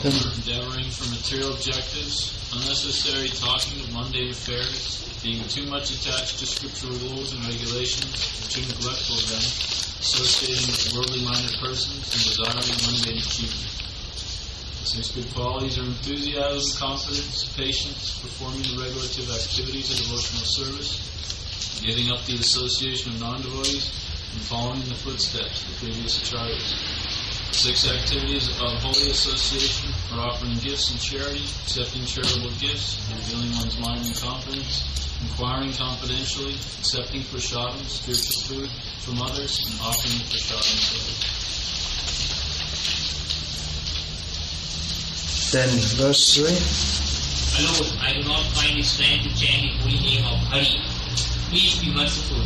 over endeavoring for material objectives, unnecessary talking of mundane affairs, being too much attached to scriptural rules and regulations, or too neglectful of them, associating with worldly-minded persons, and desiring mundane achievement. 6 good qualities are enthusiasm, confidence, patience, performing the regulative activities of devotional service, giving up the association of non-devotees, and following in the footsteps of the previous acharyas. 6 activities of holy association are offering gifts and charity, accepting charitable gifts, revealing one's mind and confidence, inquiring confidentially, accepting prasadam, spiritual food, from others, and offering prasadam to others. Then verse 3. Lord, I do not find it strength to chant the holy name of Hari. Please be merciful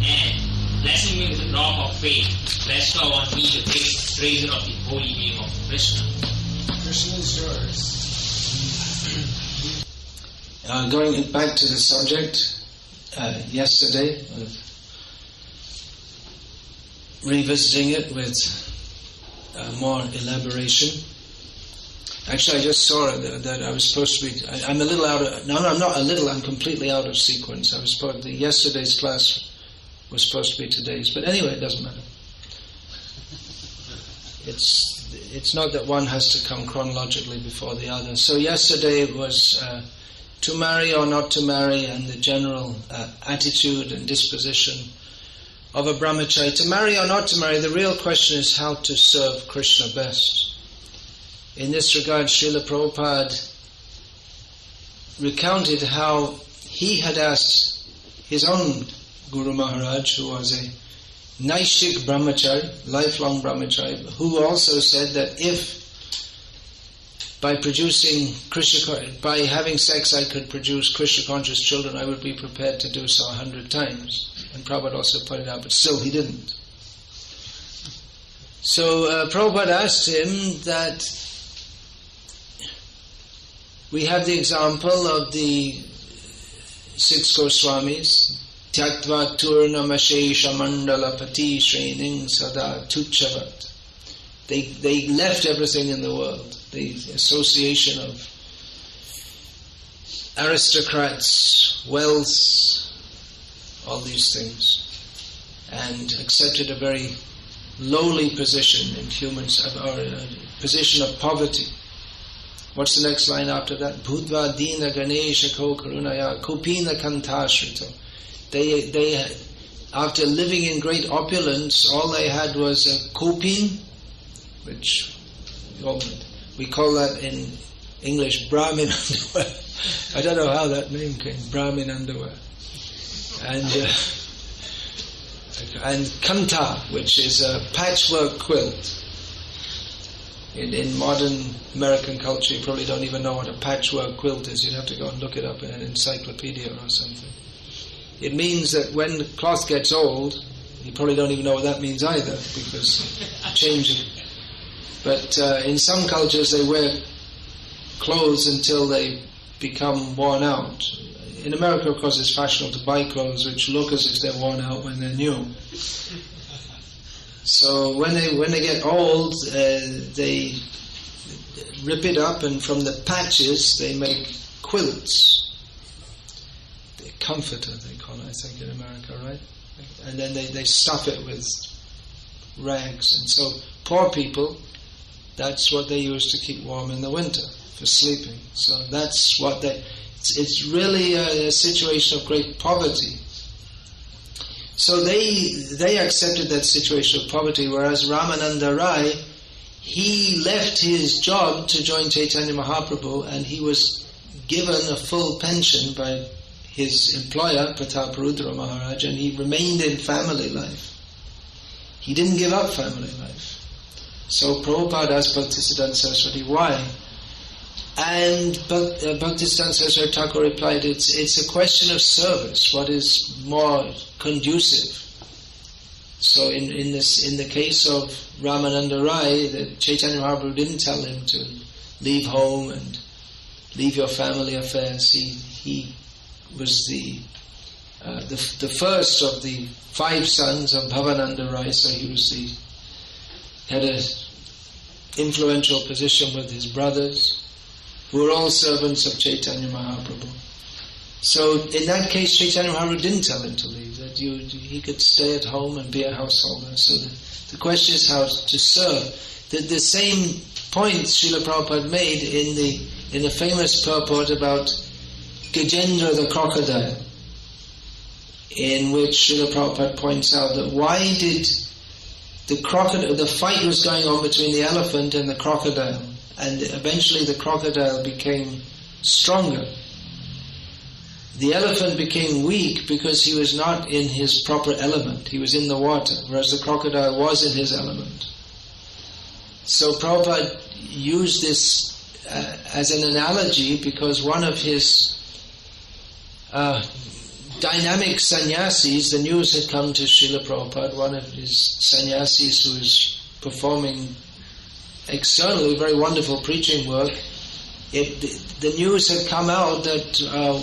and blessing me with the drop of faith. Bestow on me the treasure of the holy name of Krishna. Krishna is yours. Going back to the subject, yesterday, revisiting it with more elaboration. Actually, I just saw that I was supposed to be. I'm a little out of. No, I'm not a little. I'm completely out of sequence. I was supposed. Yesterday's class was supposed to be today's, but anyway, it doesn't matter. It's not that one has to come chronologically before the other. So yesterday was to marry or not to marry, and the general attitude and disposition of a brahmacari. To marry or not to marry, the real question is how to serve Krishna best. In this regard, Srila Prabhupada recounted how he had asked his own Guru Maharaj, who was a Naishik Brahmachari, lifelong Brahmachari, who also said that if by having sex I could produce Krishna conscious children, I would be prepared to do so 100 times. And Prabhupada also pointed out, but still he didn't. So Prabhupada asked him that we have the example of the 6 Goswamis, Tyaktva Turnamashesha Mandala Pati Shrening Sada Tuchavat. They left everything in the world, the association of aristocrats, wealth, all these things, and accepted a very lowly position in humans, or a position of poverty. What's the next line after that? Bhutva dina ganesha ko karunaya kopina kantashrito. They after living in great opulence, all they had was a kopin, which we call that in English Brahmin underwear. I don't know how that name came, Brahmin underwear. And kanta, which is a patchwork quilt. In modern American culture, you probably don't even know what a patchwork quilt is. You'd have to go and look it up in an encyclopedia or something. It means that when the cloth gets old, you probably don't even know what that means either, because changing. But in some cultures, they wear clothes until they become worn out. In America, of course, it's fashionable to buy clothes which look as if they're worn out when they're new. So when they get old, they rip it up, and from the patches they make quilts. The comforter, they call it, I think, in America, right? And then they stuff it with rags. And so poor people, that's what they use to keep warm in the winter, for sleeping. So that's what it's really a situation of great poverty. So they accepted that situation of poverty, whereas Ramananda Rai, he left his job to join Chaitanya Mahaprabhu, and he was given a full pension by his employer, Prataparudra Maharaj, and he remained in family life. He didn't give up family life. So Prabhupada asked Bhaktisiddhanta Saraswati, why? And Bhaktisiddhanta Saraswati Thakur replied, it's a question of service. What is more conducive? So in the case of Ramananda Rai, the Chaitanya Mahaprabhu didn't tell him to leave home and leave your family affairs. He was the first of the 5 sons of Bhavananda Rai, so he had a influential position with his brothers, who were all servants of Chaitanya Mahaprabhu. So in that case, Chaitanya Mahaprabhu didn't tell him to leave, that he could stay at home and be a householder. So the question is how to serve. The same point Srila Prabhupada made in the famous purport about Gajendra the crocodile, in which Srila Prabhupada points out that why did the fight was going on between the elephant and the crocodile, and eventually the crocodile became stronger. The elephant became weak because he was not in his proper element. He was in the water, whereas the crocodile was in his element. So Prabhupada used this as an analogy because one of his dynamic sannyasis, the news had come to Srila Prabhupada, one of his sannyasis who was performing externally very wonderful preaching work. The news had come out that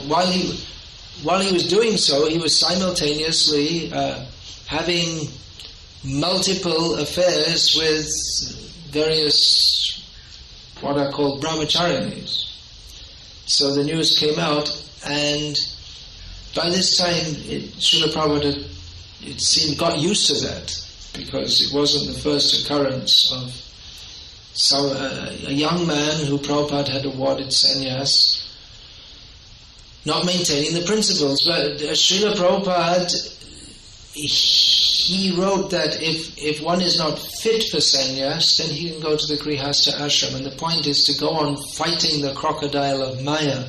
while he was doing so, he was simultaneously having multiple affairs with various what are called Brahmacaris. So the news came out, and by this time Srila Prabhupada, it seemed, got used to that, because it wasn't the first occurrence of a young man who Prabhupada had awarded sannyas not maintaining the principles. But Srila Prabhupada, he wrote that if one is not fit for sannyas, then he can go to the Grihastha ashram. And the point is to go on fighting the crocodile of Maya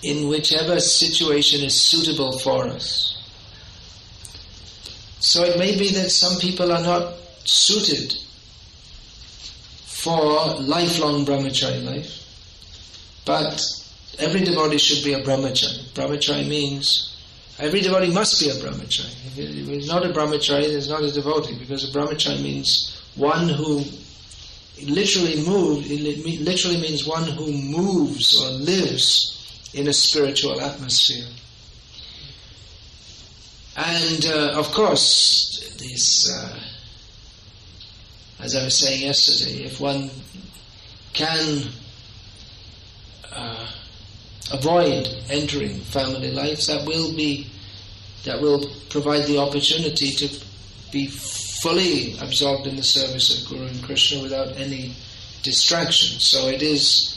in whichever situation is suitable for us. So it may be that some people are not suited for lifelong brahmachari life, but every devotee should be a brahmachari. Brahmachari means every devotee must be a brahmachari. If he's not a brahmachari, there's not a devotee, because a brahmachari means one who literally means one who moves or lives in a spiritual atmosphere. And of course, this, as I was saying yesterday, if one can avoid entering family life, that will provide the opportunity to be fully absorbed in the service of Guru and Krishna without any distraction. So it is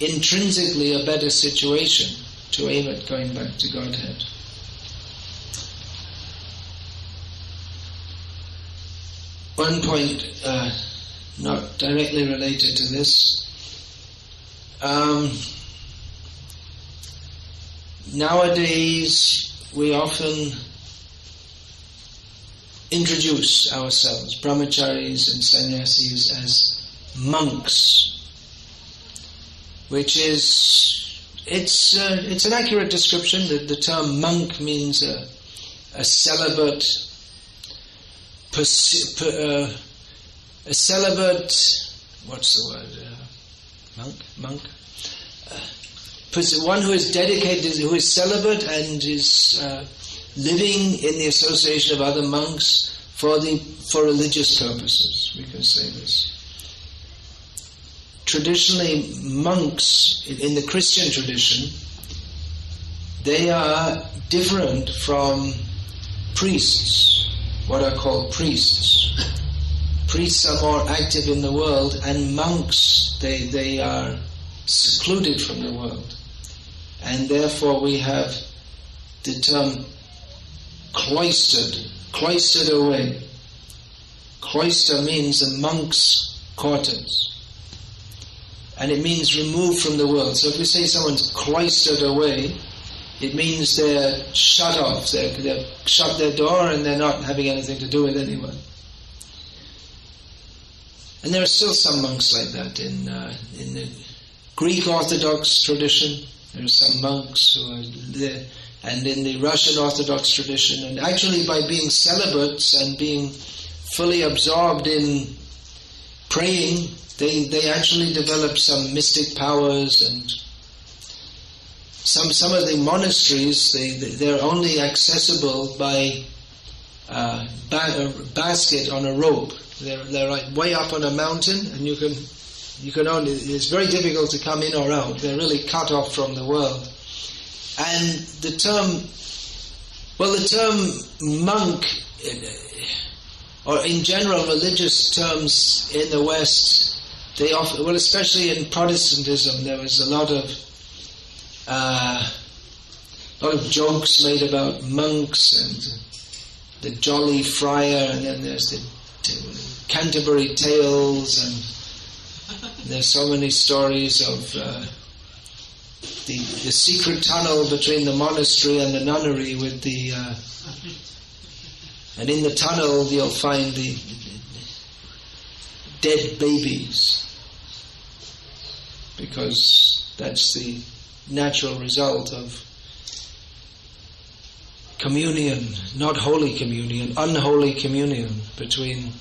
intrinsically a better situation to aim at going back to Godhead. One point, not directly related to this, nowadays we often introduce ourselves, brahmacharis and sannyasis, as monks, which is, it's an accurate description. The term monk means a celibate, a celibate, what's the word? Monk? One who is dedicated, who is celibate and is living in the association of other monks for religious purposes, we can say this. Traditionally, monks, in the Christian tradition, they are different from priests, what are called priests. Priests are more active in the world, and monks, they are secluded from the world. And therefore we have the term cloistered away. Cloister means a monk's quarters. And it means removed from the world. So if we say someone's cloistered away, it means they're shut off. They've shut their door and they're not having anything to do with anyone. And there are still some monks like that in the Greek Orthodox tradition. There are some monks who are there, and in the Russian Orthodox tradition. And actually, by being celibates and being fully absorbed in praying, they actually develop some mystic powers. And some of the monasteries, they're only accessible by a basket on a rope. They're like way up on a mountain, and you can only, it's very difficult to come in or out. They're really cut off from the world. And the term monk, or in general religious terms in the West, they often, well, especially in Protestantism, there was a lot of jokes made about monks and the jolly friar, and then there's the Canterbury Tales, and there's so many stories of the secret tunnel between the monastery and the nunnery with the and in the tunnel you'll find the dead babies, because that's the natural result of communion, not holy communion, unholy communion between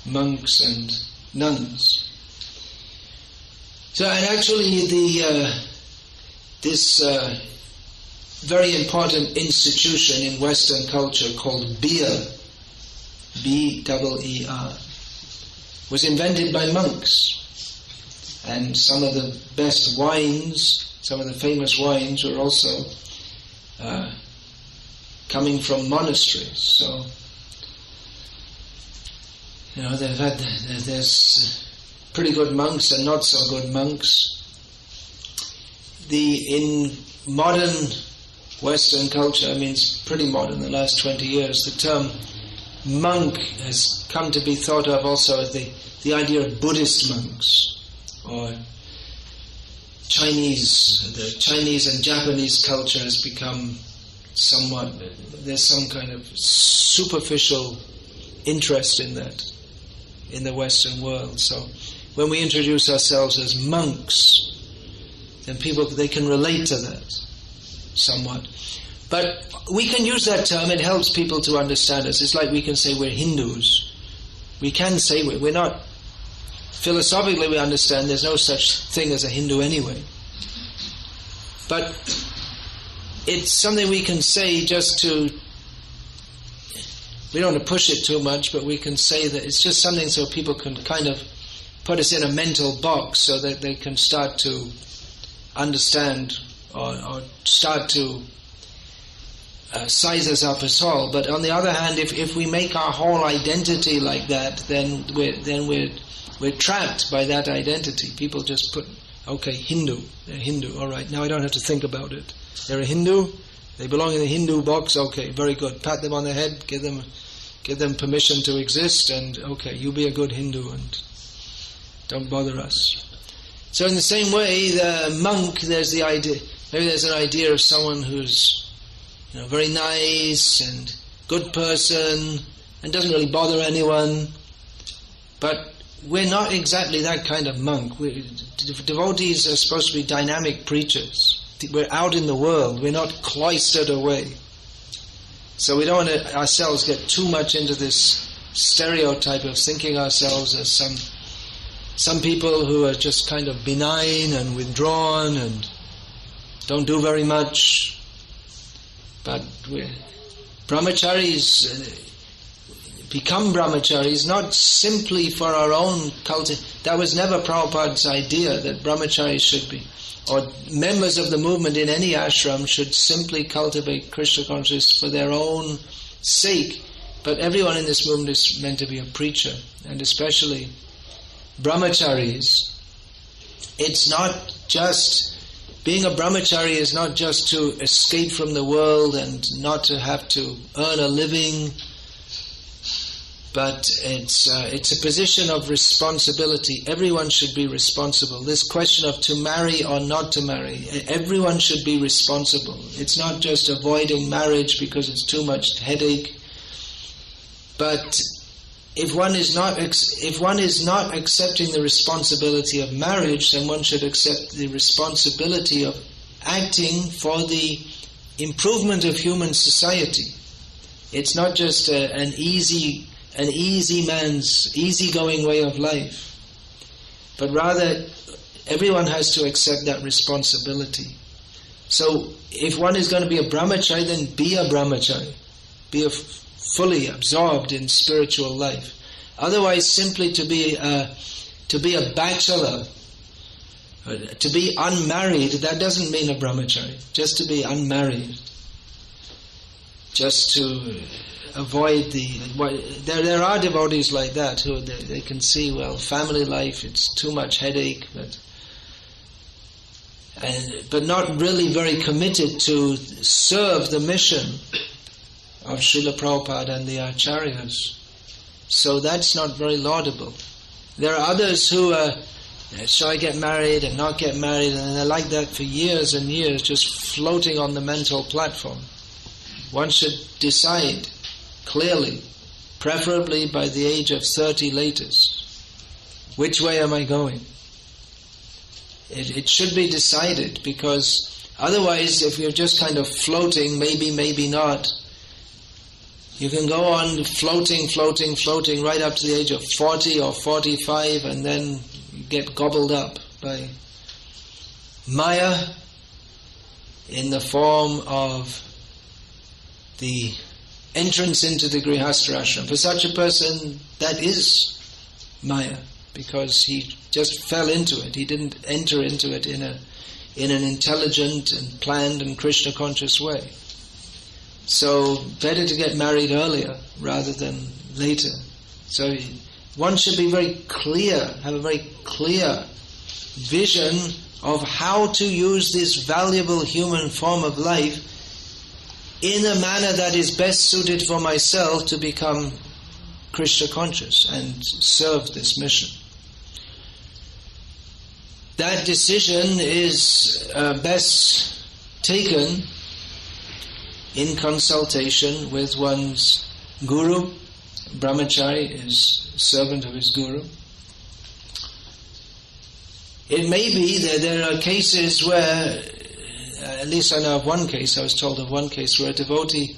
monks and nuns. So, and actually this very important institution in Western culture called beer, B-E-E-R, was invented by monks. And some of the best wines, some of the famous wines were also coming from monasteries. So, there's pretty good monks and not so good monks. In modern Western culture, I mean it's pretty modern, the last 20 years, the term monk has come to be thought of also as the idea of Buddhist monks, or the Chinese and Japanese culture has become somewhat, there's some kind of superficial interest in that in the Western world. So when we introduce ourselves as monks, then people, they can relate to that somewhat. But we can use that term, it helps people to understand us. It's like we can say we're Hindus. We can say we're not, philosophically we understand there's no such thing as a Hindu anyway. But it's something we can say just to, we don't want to push it too much, but we can say that it's just something so people can kind of put us in a mental box so that they can start to understand or start to size us up as all. But on the other hand, if we make our whole identity like that, then we're trapped by that identity. People just put, okay, Hindu, they're Hindu, all right, now I don't have to think about it. They're a Hindu, they belong in the Hindu box, okay, very good. Pat them on the head, give them permission to exist, and okay, you be a good Hindu and don't bother us. So in the same way, the monk, there's the idea, maybe there's an idea of someone who's very nice and good person and doesn't really bother anyone. But we're not exactly that kind of monk. Devotees are supposed to be dynamic preachers. We're out in the world. We're not cloistered away. So we don't want to ourselves get too much into this stereotype of thinking ourselves as some people who are just kind of benign and withdrawn and don't do very much. But brahmacharis become brahmacharis not simply for our own culture. That was never Prabhupada's idea, that brahmacharis should be, or members of the movement in any ashram should simply cultivate Krishna consciousness for their own sake. But everyone in this movement is meant to be a preacher, and especially brahmacharis. It's not just, being a brahmachari is not just to escape from the world and not to have to earn a living, but it's a position of responsibility. Everyone should be responsible. This question of to marry or not to marry, everyone should be responsible. It's not just avoiding marriage because it's too much headache. But if one is not accepting the responsibility of marriage, then one should accept the responsibility of acting for the improvement of human society. It's not just an easygoing way of life, but rather everyone has to accept that responsibility. So if one is going to be a brahmachari, then be a brahmachari. Be fully absorbed in spiritual life. Otherwise, simply to be a bachelor, to be unmarried, that doesn't mean a brahmachari. Just to be unmarried, just to avoid there are devotees like that who they can see, well, family life, it's too much headache, but not really very committed to serve the mission of Srila Prabhupada and the Acharyas. So that's not very laudable. There are others who shall I get married and not get married, and they're like that for years and years, just floating on the mental platform. One should decide clearly, preferably by the age of 30 latest, which way am I going? It should be decided, because otherwise, if you're just kind of floating, maybe, maybe not, you can go on floating right up to the age of 40 or 45, and then get gobbled up by Maya in the form of the entrance into the Grihastha ashram. For such a person, that is Maya, because he just fell into it. He didn't enter into it in an intelligent and planned and Krishna conscious way. So better to get married earlier rather than later. So one should be very clear, have a very clear vision of how to use this valuable human form of life in a manner that is best suited for myself to become Krishna conscious and serve this mission. That decision is best taken in consultation with one's guru. Brahmachari is servant of his guru. It may be that there are cases where, at least I know of one case, I was told of one case where a devotee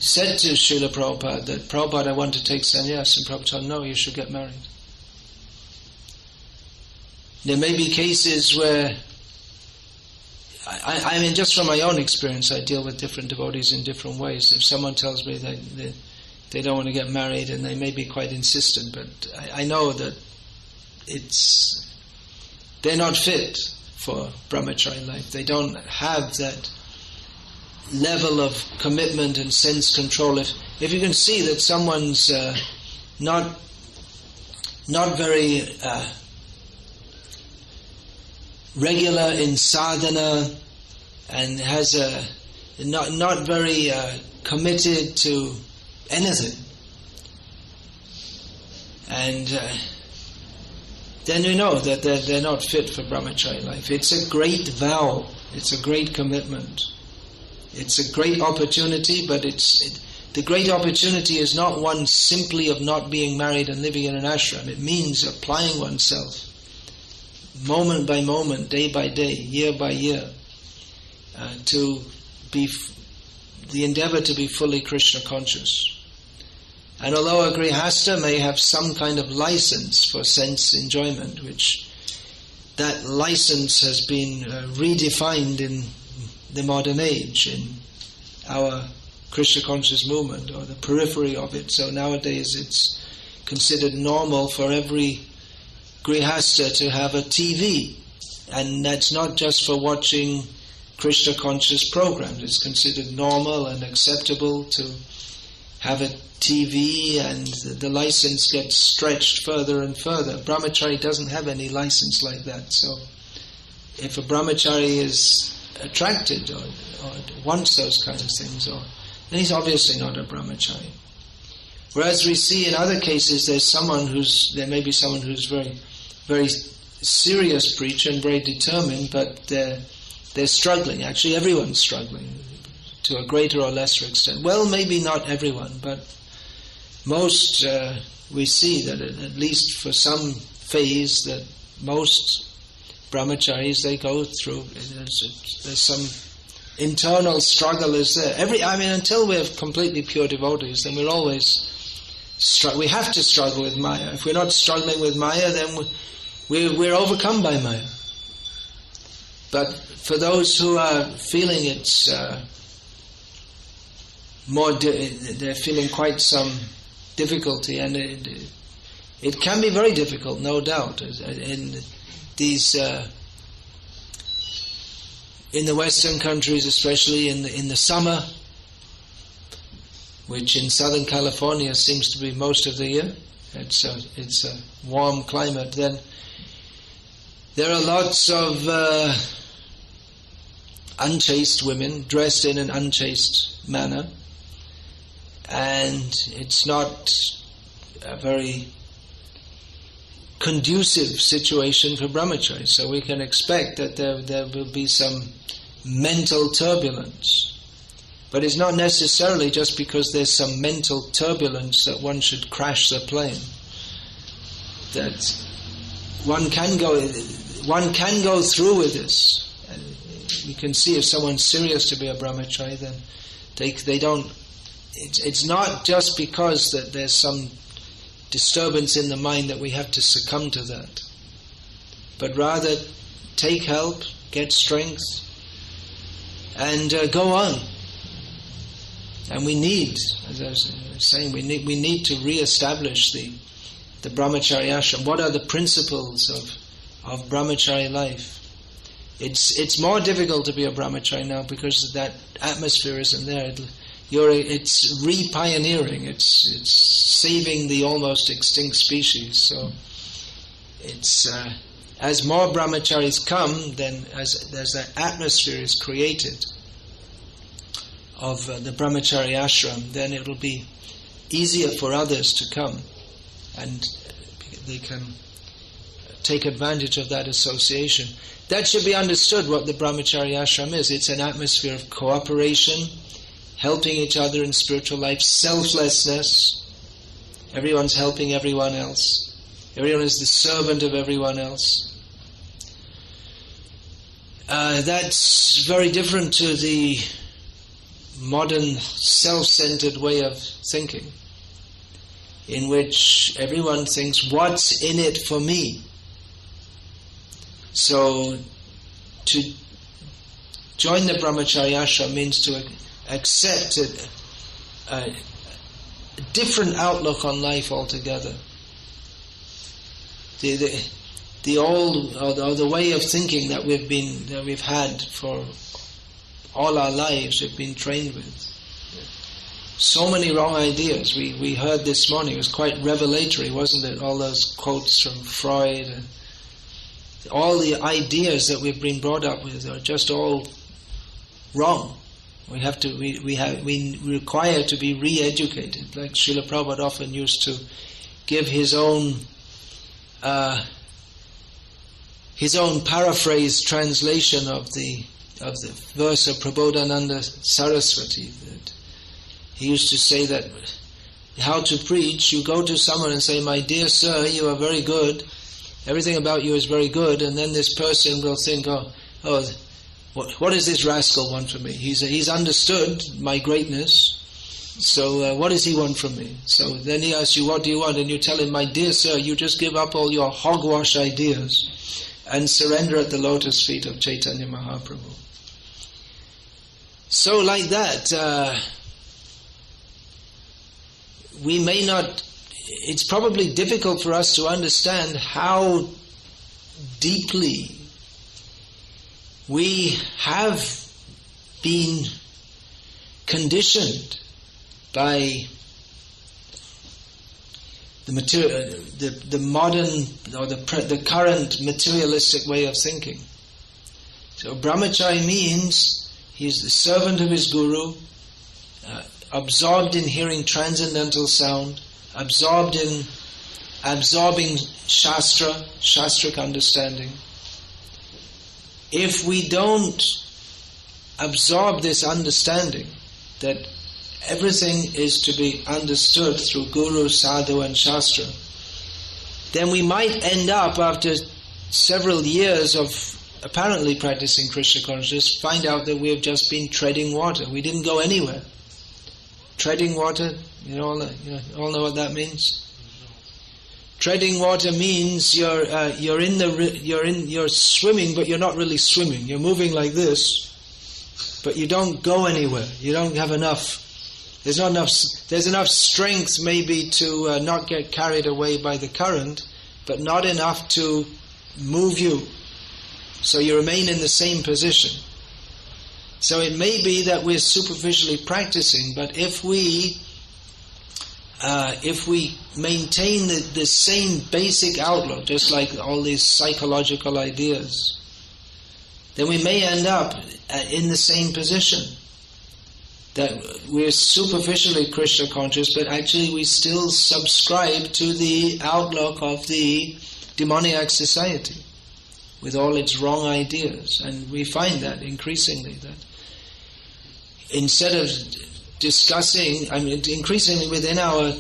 said to Srila Prabhupada that, Prabhupada, I want to take sannyas, and Prabhupada told him, no, you should get married. There may be cases where, I mean, just from my own experience, I deal with different devotees in different ways. If someone tells me that they don't want to get married, and they may be quite insistent, but I know that they're not fit for brahmachari life. They don't have that level of commitment and sense control. If you can see that someone's not very regular in sadhana and has not very committed to anything, and then you know that they're not fit for brahmachari life. It's a great vow. It's a great commitment. It's a great opportunity, but the great opportunity is not one simply of not being married and living in an ashram. It means applying oneself moment by moment, day by day, year by year, to be the endeavor to be fully Krishna conscious. And although a grihastha may have some kind of license for sense enjoyment, which that license has been redefined in the modern age, in our Krishna conscious movement, or the periphery of it. So nowadays it's considered normal for every grihastha to have a TV, and that's not just for watching Krishna conscious programs. It's considered normal and acceptable to have a TV, and the license gets stretched further and further. Brahmachari doesn't have any license like that. So if a brahmachari is attracted or wants those kind of things, then he's obviously not a brahmachari. Whereas we see in other cases there may be someone who's very, very serious preacher and very determined, but they're struggling. Actually, everyone's struggling to a greater or lesser extent. Well, maybe not everyone, but most we see that at least for some phase that most brahmacharis they go through. There's some internal struggle is there. Until we're completely pure devotees, then we're always we have to struggle with Maya. If we're not struggling with Maya, then we're overcome by Maya. But for those who are feeling it's they're feeling quite some difficulty, and it can be very difficult, no doubt. In these, in the Western countries, especially in the summer, which in Southern California seems to be most of the year, it's a warm climate. Then there are lots of unchaste women dressed in an unchaste manner, and it's not a very conducive situation for brahmachari. So we can expect that there will be some mental turbulence. But it's not necessarily just because there's some mental turbulence that one should crash the plane. That one can go through with this. You can see if someone's serious to be a brahmachari, then they don't. It's not just because that there's some disturbance in the mind that we have to succumb to that, but rather take help, get strength, and go on. And we need, as I was saying, we need to re-establish the brahmachari ashram. What are the principles of brahmachari life? It's more difficult to be a brahmachari now because that atmosphere isn't there. It's re-pioneering. It's saving the almost extinct species. So it's as more brahmacharis come, then as that atmosphere is created of the brahmachari ashram, then it will be easier for others to come, and they can take advantage of that association. That should be understood what the brahmachari ashram is. It's an atmosphere of cooperation, helping each other in spiritual life, selflessness. Everyone's helping everyone else. Everyone is the servant of everyone else. That's very different to the modern self-centered way of thinking, in which everyone thinks, what's in it for me? So to join the brahmachari ashram means to accept a different outlook on life altogether. The old or the way of thinking that we've had for all our lives, we've been trained with. So many wrong ideas. We heard this morning, it was quite revelatory, wasn't it? All those quotes from Freud, and all the ideas that we've been brought up with are just all wrong. We require to be re-educated. Like Srila Prabhupada often used to give his own paraphrased translation of the verse of Prabodhananda Saraswati. That he used to say that how to preach, you go to someone and say, my dear sir, you are very good, everything about you is very good, and then this person will think, what does this rascal want from me? He's understood my greatness, so what does he want from me? So then he asks you, what do you want? And you tell him, my dear sir, you just give up all your hogwash ideas and surrender at the lotus feet of Chaitanya Mahaprabhu. So like that, we may not, it's probably difficult for us to understand how deeply we have been conditioned by the modern or the current materialistic way of thinking. So brahmachari means he's the servant of his guru, absorbed in hearing transcendental sound, absorbed in absorbing shastric understanding. If we don't absorb this understanding that everything is to be understood through guru, sadhu and shastra, then we might end up, after several years of apparently practicing Krishna consciousness, find out that we have just been treading water. We didn't go anywhere. Treading water, you all know what that means? Treading water means you're swimming, but you're not really swimming. You're moving like this, but you don't go anywhere. You don't have enough There's enough strength maybe to not get carried away by the current, but not enough to move you. So you remain in the same position. So it may be that we're superficially practicing, but if we maintain the same basic outlook, just like all these psychological ideas, then we may end up in the same position. That we're superficially Krishna conscious, but actually we still subscribe to the outlook of the demoniac society with all its wrong ideas. And we find that increasingly, that instead of discussing, increasingly within our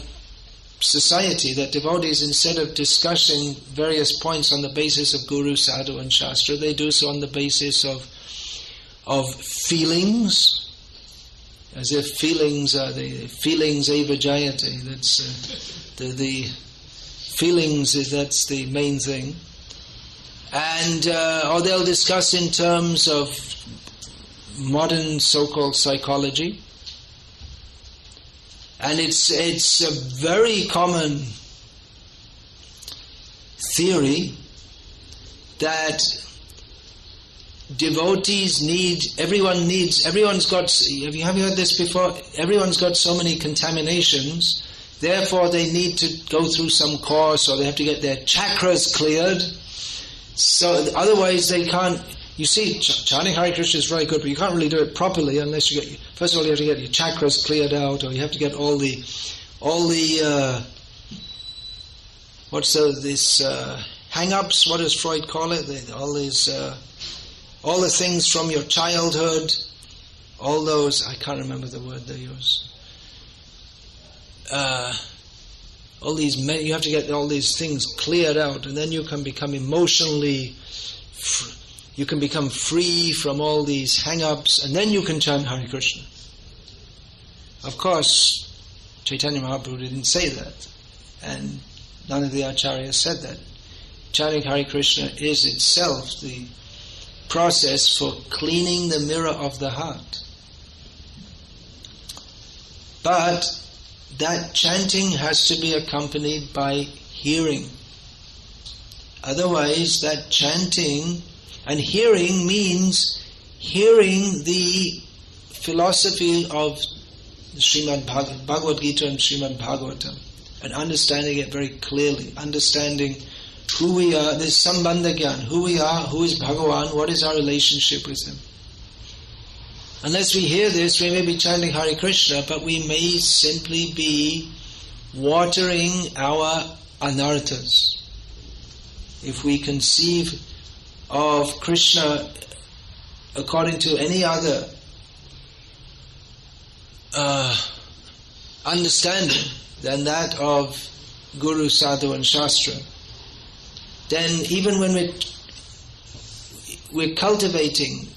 society, that devotees, instead of discussing various points on the basis of Guru, Sadhu and Shastra, they do so on the basis of feelings, as if feelings are the feelings eva jayate. That's the feelings, that's the main thing. And or they'll discuss in terms of modern so-called psychology. And it's a very common theory that devotees everyone's got, have you heard this before? Everyone's got so many contaminations, therefore they need to go through some course, or they have to get their chakras cleared. So otherwise they can't. You see, chanting Hare Krishna is very good, but you can't really do it properly unless you get. First of all, you have to get your chakras cleared out, or you have to get all the hang-ups? What does Freud call it? All the things from your childhood, all those. I can't remember the word they use. All these. You have to get all these things cleared out, and then you can become emotionally. You can become free from all these hang-ups, and then you can chant Hare Krishna. Of course, Chaitanya Mahaprabhu didn't say that, and none of the acharyas said that. Chanting Hare Krishna is itself the process for cleaning the mirror of the heart. But that chanting has to be accompanied by hearing. Otherwise, that chanting... And hearing means hearing the philosophy of Srimad Bhagavad Gita and Srimad Bhagavatam, and understanding it very clearly, understanding who we are, this Sambandha Gyan, who we are, who is Bhagavan, what is our relationship with him. Unless we hear this, we may be chanting Hare Krishna, but we may simply be watering our anarthas. If we conceive of Krishna according to any other understanding than that of Guru, Sadhu and Shastra, then even when we're cultivating,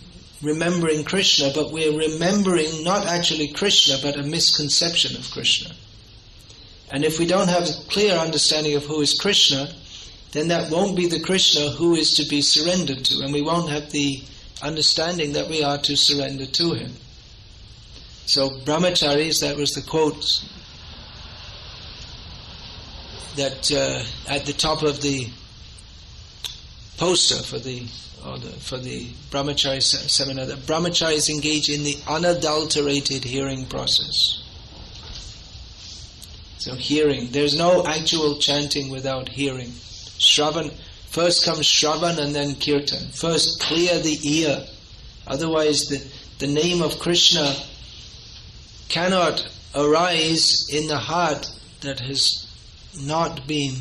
remembering Krishna, but we're remembering not actually Krishna, but a misconception of Krishna. And if we don't have a clear understanding of who is Krishna, then that won't be the Krishna who is to be surrendered to, and we won't have the understanding that we are to surrender to him. So Brahmacaris, that was the quote that at the top of the poster for the Brahmacari seminar, that Brahmacaris engage in the unadulterated hearing process. So hearing, there's no actual chanting without hearing. Shravan, first comes Shravan and then Kirtan. First clear the ear. Otherwise the name of Krishna cannot arise in the heart that has not been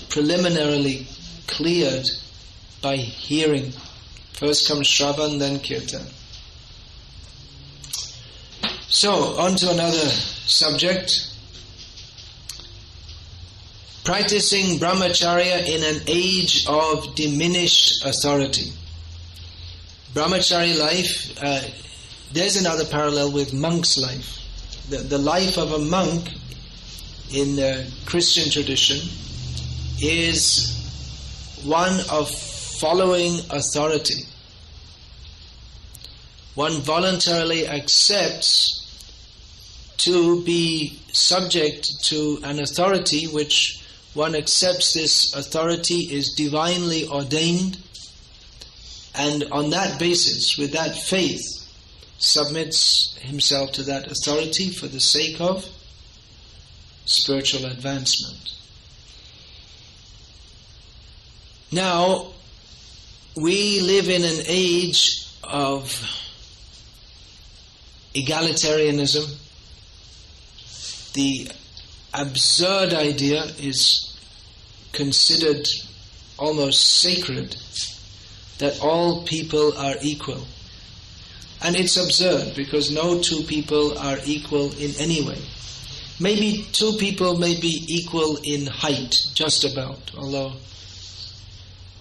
preliminarily cleared by hearing. First comes Shravan, then Kirtan. So, on to another subject. Practicing Brahmacharya in an age of diminished authority. Brahmachari life, there's another parallel with monk's life. The life of a monk in the Christian tradition is one of following authority. One voluntarily accepts to be subject to an authority which one accepts this authority is divinely ordained, and on that basis, with that faith, submits himself to that authority for the sake of spiritual advancement. Now, we live in an age of egalitarianism. The absurd idea is considered almost sacred that all people are equal. And it's absurd because no two people are equal in any way. Maybe two people may be equal in height, just about,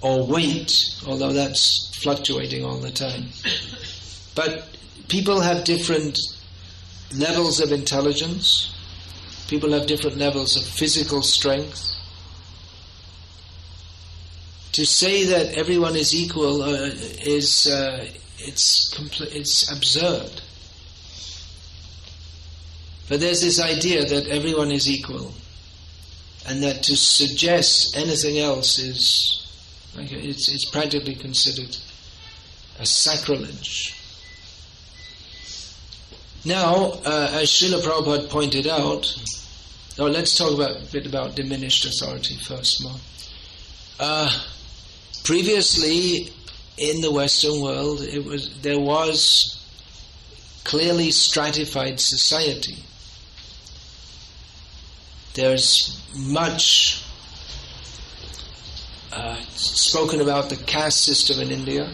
or weight, although that's fluctuating all the time. But people have different levels of intelligence. People have different levels of physical strength. To say that everyone is equal it's absurd. But there's this idea that everyone is equal, and that to suggest anything else is it's practically considered a sacrilege. Now, as Srila Prabhupada pointed out, let's talk a bit about diminished authority first more. Previously, in the Western world, there was clearly stratified society. There's much spoken about the caste system in India,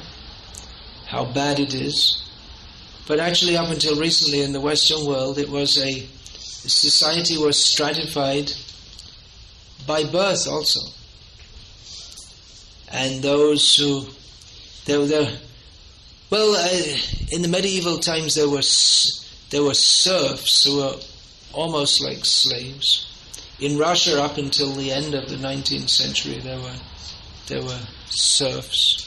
how bad it is. But actually, up until recently in the Western world, society was stratified by birth also. And those who in the medieval times there were serfs who were almost like slaves. In Russia, up until the end of the 19th century, there were serfs.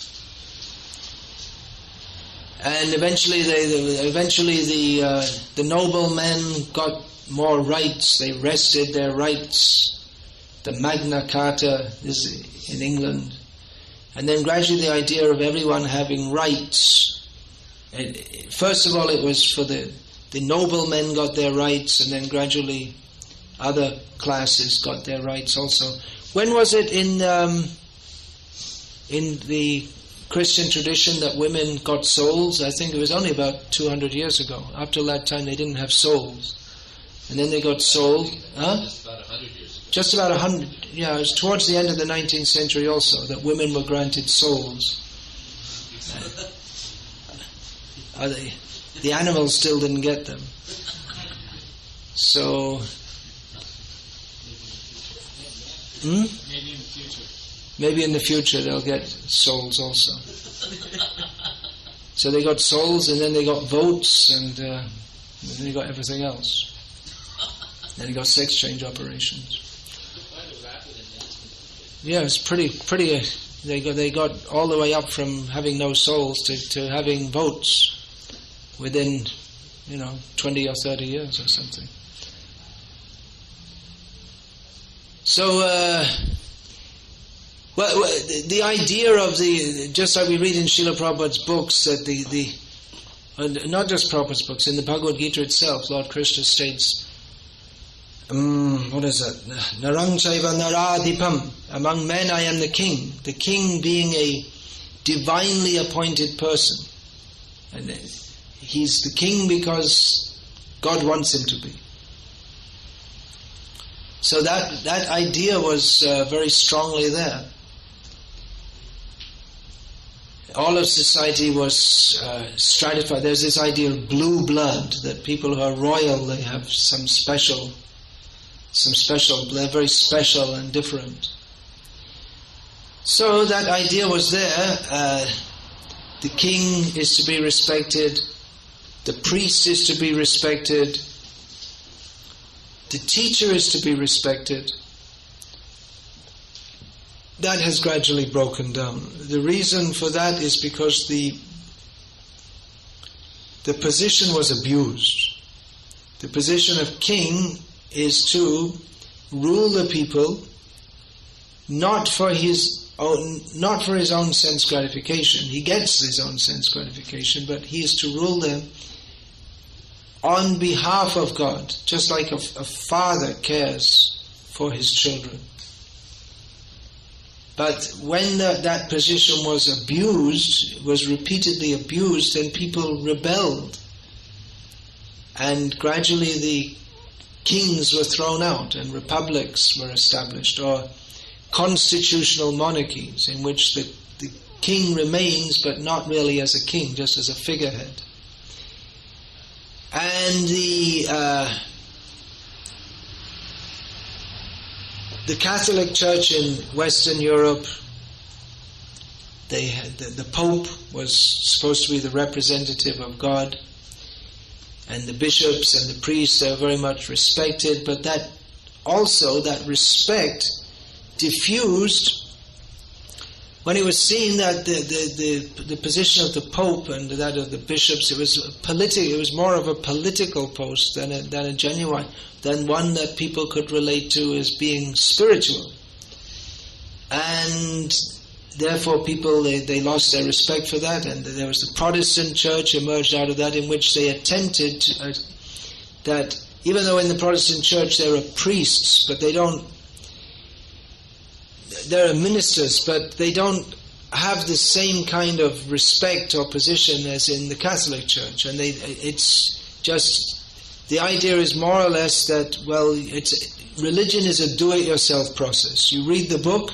And eventually the noblemen got more rights. They wrested their rights. The Magna Carta is in England. And then gradually the idea of everyone having rights. And first of all, it was for the noblemen got their rights, and then gradually other classes got their rights also. When was it in the Christian tradition that women got souls? I think it was only about 200 years ago. Up till that time they didn't have souls. And then they got sold. Huh? Just about 100 years ago. Just about 100. Yeah, it was towards the end of the 19th century also that women were granted souls. The animals still didn't get them. So... Maybe in the future. Maybe in the future they'll get souls also. So they got souls, and then they got votes, and then they got everything else. Then they got sex change operations. Yeah, it's pretty. They got all the way up from having no souls to having votes within, 20 or 30 years or something. So, the idea of just like we read in Srila Prabhupada's books, that not just Prabhupada's books, in the Bhagavad Gita itself, Lord Krishna states, what is that? Narang chaiva naradipam. Among men I am the king. The king being a divinely appointed person. And he's the king because God wants him to be. So that idea was very strongly there. All of society was stratified. There's this idea of blue blood, that people who are royal, they have some special, they're very special and different. So that idea was there. The king is to be respected. The priest is to be respected. The teacher is to be respected. That has gradually broken down. The reason for that is because the position was abused. The position of king is to rule the people not for his own sense gratification. He gets his own sense gratification, but he is to rule them on behalf of God, just like a father cares for his children. But when that position was abused, was repeatedly abused, then people rebelled. And gradually the kings were thrown out and republics were established, or constitutional monarchies in which the king remains but not really as a king, just as a figurehead. And the Catholic Church in Western Europe, they had the Pope was supposed to be the representative of God, and the bishops and the priests, they were very much respected, but that respect diffused when it was seen that the position of the Pope and that of the bishops, it was more of a political post than one that people could relate to as being spiritual. And therefore people, they lost their respect for that, and there was the Protestant church emerged out of that, in which they attempted that even though in the Protestant church there are priests, but there are ministers, but they don't have the same kind of respect or position as in the Catholic Church. And it's just, the idea is more or less that, religion is a do-it-yourself process. You read the book,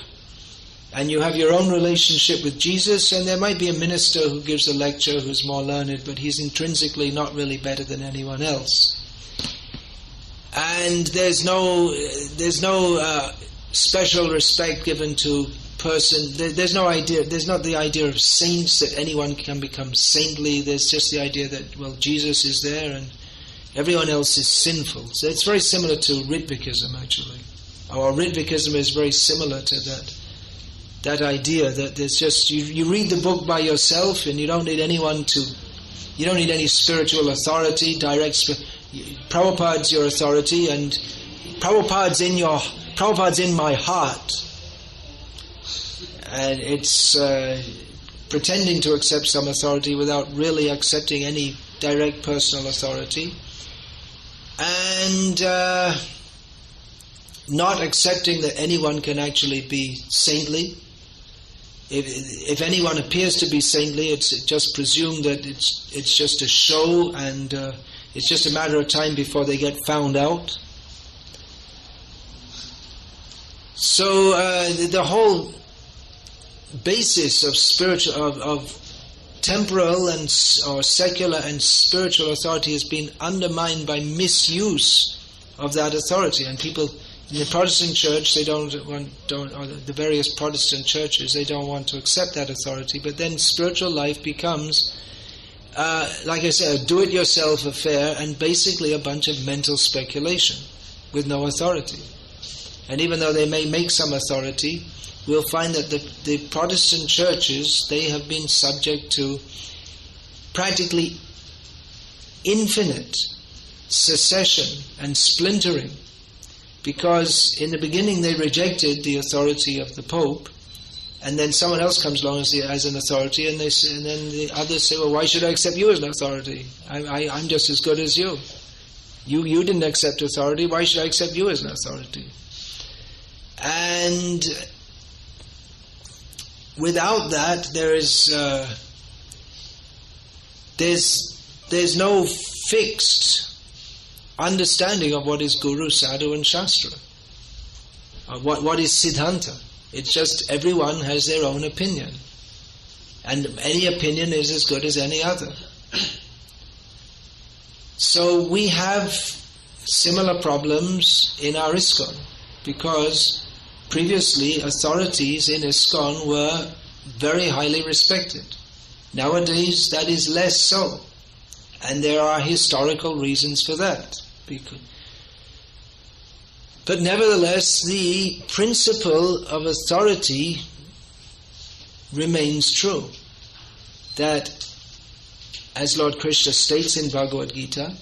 and you have your own relationship with Jesus, and there might be a minister who gives a lecture who's more learned, but he's intrinsically not really better than anyone else. And there's no special respect given to person. There's not the idea of saints, that anyone can become saintly. There's just the idea that, Jesus is there and everyone else is sinful. So it's very similar to Ritvikism, actually. Or Ritvikism is very similar to that idea that there's just, you read the book by yourself and you don't need you don't need any spiritual authority, Prabhupada's your authority, and Prabhupada's in my heart. And it's pretending to accept some authority without really accepting any direct personal authority. And not accepting that anyone can actually be saintly. If anyone appears to be saintly, it's just presumed that it's just a show, and it's just a matter of time before they get found out. So the whole basis of temporal or secular and spiritual authority has been undermined by misuse of that authority, and people in the Protestant church, or the various Protestant churches, they don't want to accept that authority. But then spiritual life becomes, like I said, a do-it-yourself affair, and basically a bunch of mental speculation with no authority. And even though they may make some authority, we'll find that the Protestant churches, they have been subject to practically infinite secession and splintering, because in the beginning they rejected the authority of the Pope, and then someone else comes along as an authority, and then the others say, well, why should I accept you as an authority? I'm just as good as you. You didn't accept authority, why should I accept you as an authority? And without that, there's no fixed understanding of what is Guru, Sadhu and Shastra. What is Siddhanta? It's just everyone has their own opinion. And any opinion is as good as any other. So we have similar problems in our ISKCON, because previously authorities in ISKCON were very highly respected. Nowadays that is less so. And there are historical reasons for that. But nevertheless, the principle of authority remains true. That, as Lord Krishna states in Bhagavad Gita,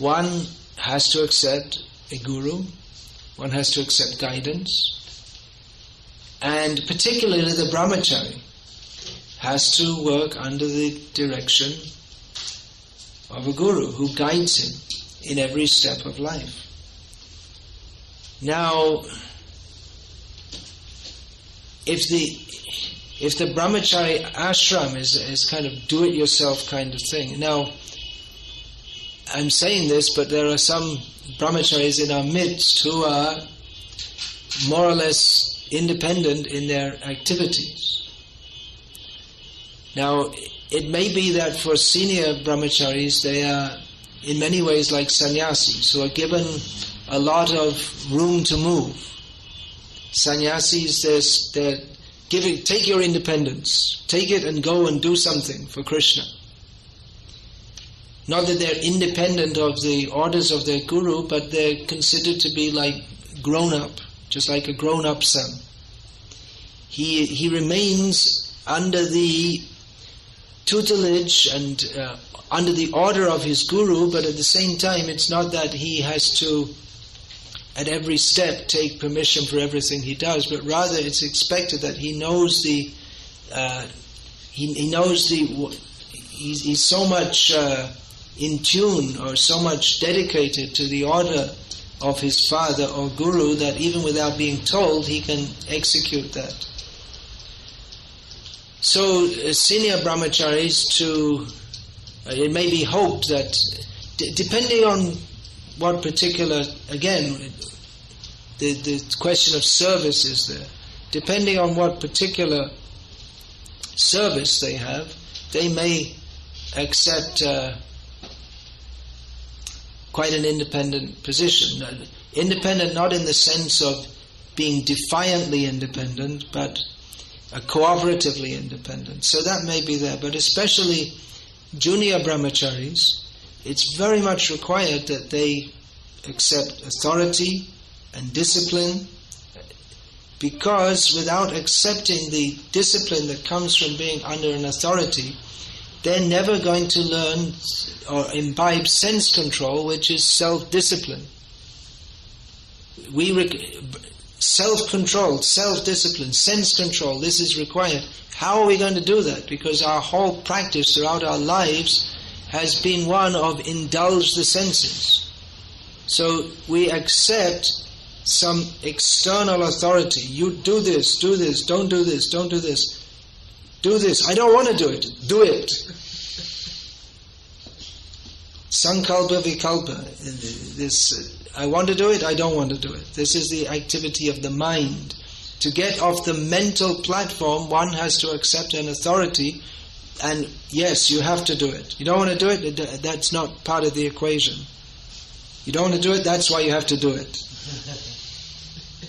one has to accept a guru, one has to accept guidance, and particularly the brahmachari has to work under the direction of a guru who guides him in every step of life. Now, if the brahmachari ashram is kind of do-it-yourself kind of thing. Now, I'm saying this, but there are some brahmacharis in our midst who are more or less independent in their activities. Now, it may be that for senior brahmacharis, they are in many ways like sannyasis, who are given a lot of room to move. Sannyasis, they're giving, take your independence, take it and go and do something for Krishna. Not that they're independent of the orders of their guru, but they're considered to be like grown-up, just like a grown-up son. He remains under the tutelage and under the order of his guru, but at the same time it's not that he has to at every step take permission for everything he does, but rather it's expected that he knows he's so much in tune or so much dedicated to the order of his father or guru that even without being told he can execute that. So senior brahmacharis, it may be hoped that depending on what particular, again, the question of service is there. Depending on what particular service they have, they may accept quite an independent position. Independent not in the sense of being defiantly independent, but cooperatively independent. So that may be there, but especially junior brahmacharis, it's very much required that they accept authority and discipline, because without accepting the discipline that comes from being under an authority, they're never going to learn or imbibe sense control, which is self-discipline. Self-control, self-discipline, sense control, this is required. How are we going to do that? Because our whole practice throughout our lives has been one of indulge the senses. So we accept some external authority. You do this, don't do this, don't do this. Do this, I don't want to do it, do it. Sankalpa vikalpa. This, I want to do it, I don't want to do it. This is the activity of the mind. To get off the mental platform, one has to accept an authority, and yes, you have to do it. You don't want to do it, that's not part of the equation. You don't want to do it, that's why you have to do it.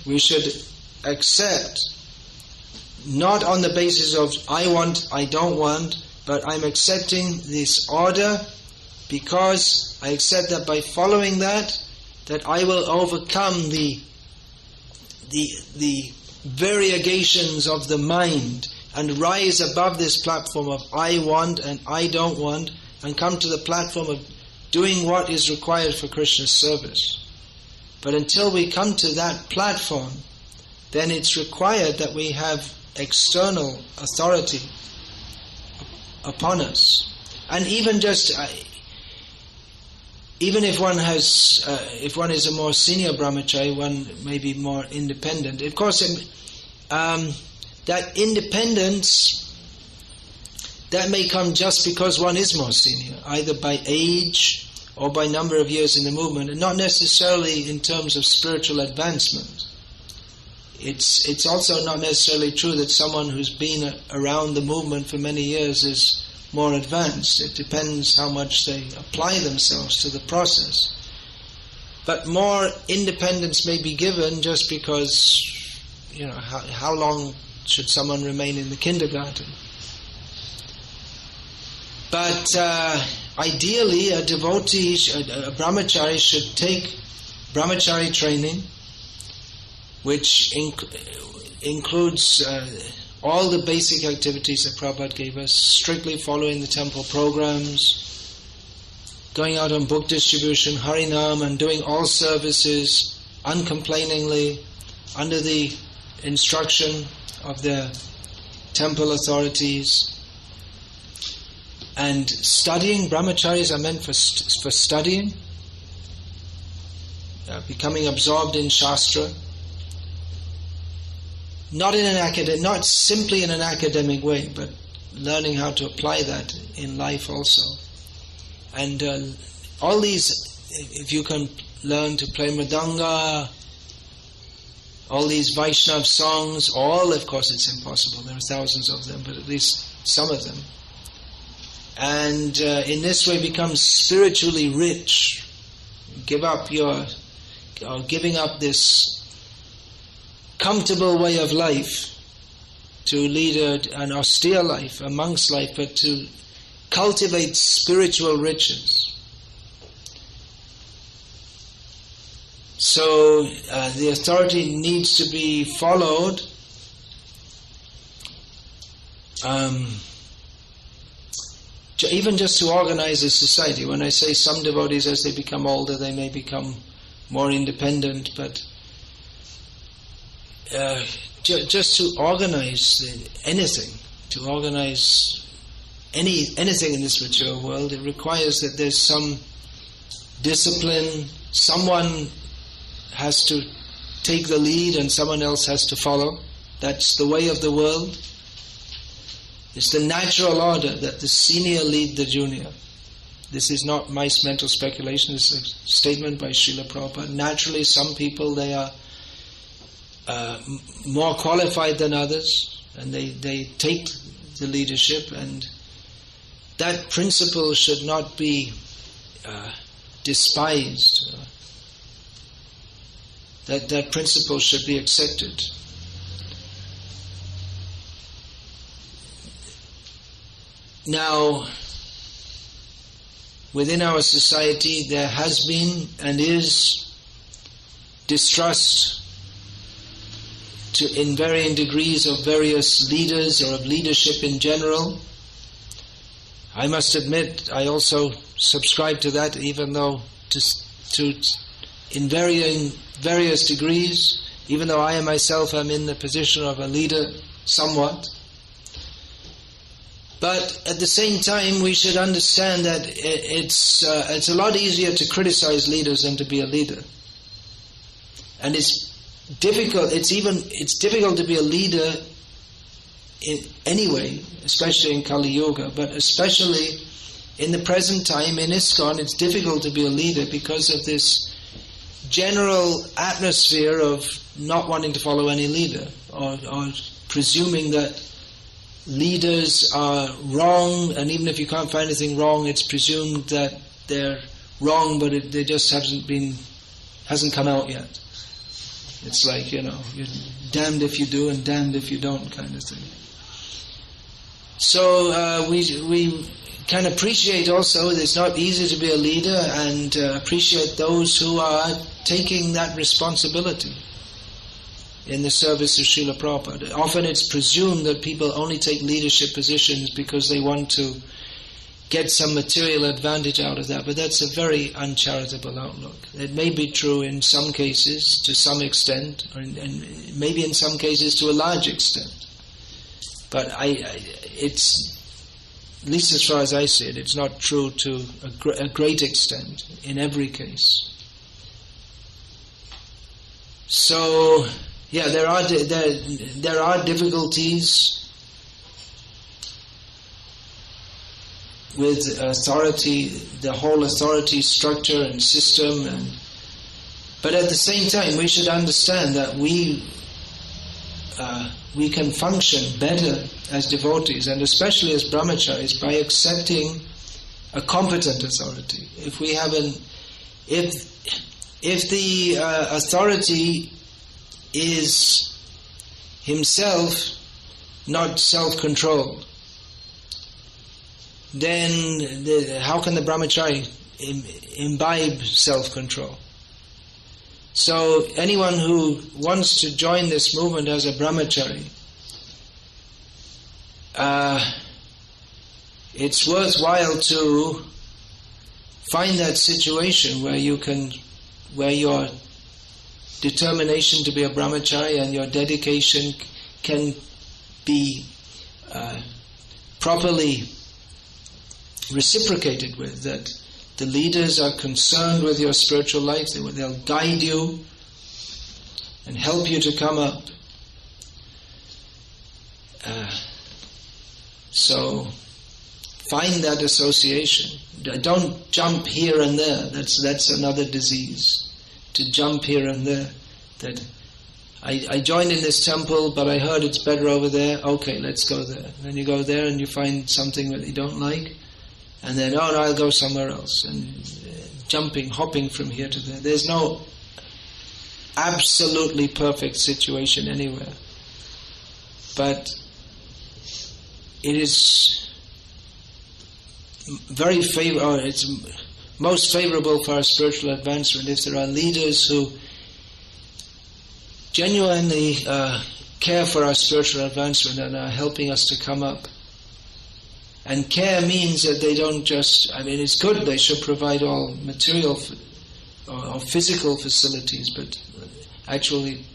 We should accept, not on the basis of I want, I don't want, but I'm accepting this order because I accept that by following that I will overcome the variegations of the mind and rise above this platform of I want and I don't want, and come to the platform of doing what is required for Krishna's service. But until we come to that platform, then it's required that we have external authority upon us. And even if one has, if one is a more senior brahmachari, one may be more independent. Of course, that independence, that may come just because one is more senior, either by age or by number of years in the movement, and not necessarily in terms of spiritual advancement. It's also not necessarily true that someone who's been around the movement for many years is more advanced. It depends how much they apply themselves to the process. But more independence may be given just because, how long should someone remain in the kindergarten? But ideally, a devotee, a brahmachari should take brahmachari training, which includes all the basic activities that Prabhupada gave us, strictly following the temple programs, going out on book distribution, Harinam, and doing all services uncomplainingly under the instruction of their temple authorities. And studying, brahmacharis are meant for studying, becoming absorbed in Shastra, not simply in an academic way, but learning how to apply that in life also. And all these, if you can learn to play mridanga, all these Vaishnav songs, all, of course it's impossible, there are thousands of them, but at least some of them. And in this way become spiritually rich. Giving up this comfortable way of life to lead an austere life, a monk's life, but to cultivate spiritual riches. So the authority needs to be followed. Even just to organize a society. When I say some devotees, as they become older, they may become more independent, but just to organize anything, to organize anything in this material world, it requires that there's some discipline. Someone has to take the lead and someone else has to follow. That's the way of the world. It's the natural order that the senior lead the junior. This is not my mental speculation, it's a statement by Srila Prabhupada. Naturally, some people, they are more qualified than others, and they take the leadership, and that principle should not be despised. That principle should be accepted. Now, within our society there has been and is distrust in varying degrees of various leaders or of leadership in general. I must admit I also subscribe to that, even though in various degrees, even though I myself am in the position of a leader somewhat. But at the same time, we should understand that it's a lot easier to criticize leaders than to be a leader, and it's difficult. It's difficult to be a leader anyway, especially in Kali Yuga. But especially in the present time in ISKCON, it's difficult to be a leader because of this general atmosphere of not wanting to follow any leader, or presuming that leaders are wrong, and even if you can't find anything wrong, it's presumed that they're wrong, but they just hasn't come out yet. It's like, you're damned if you do and damned if you don't kind of thing. So we can appreciate also that it's not easy to be a leader, and appreciate those who are taking that responsibility in the service of Srila Prabhupada. Often it's presumed that people only take leadership positions because they want to get some material advantage out of that, but that's a very uncharitable outlook. It may be true in some cases to some extent, and maybe in some cases to a large extent. But it's, at least as far as I see it, it's not true to a great extent in every case. So, yeah, there are difficulties with authority, the whole authority structure and system, but at the same time we should understand that we can function better as devotees, and especially as brahmacharis, by accepting a competent authority. If the authority is himself not self-controlled, then how can the brahmachari imbibe self-control? So anyone who wants to join this movement as a brahmachari, it's worthwhile to find that situation where your determination to be a brahmachari and your dedication can be properly reciprocated with, that the leaders are concerned with your spiritual life, they'll guide you and help you to come up. So find that association. Don't jump here and there. That's another disease. To jump here and there. That I joined in this temple, but I heard it's better over there. Okay, let's go there. And then you go there and you find something that you don't like, and then no, I'll go somewhere else. And hopping from here to there. There's no absolutely perfect situation anywhere, but it is very it's most favorable for our spiritual advancement if there are leaders who genuinely care for our spiritual advancement and are helping us to come up. And care means that they don't just, it's good, they should provide all material or physical facilities, but actually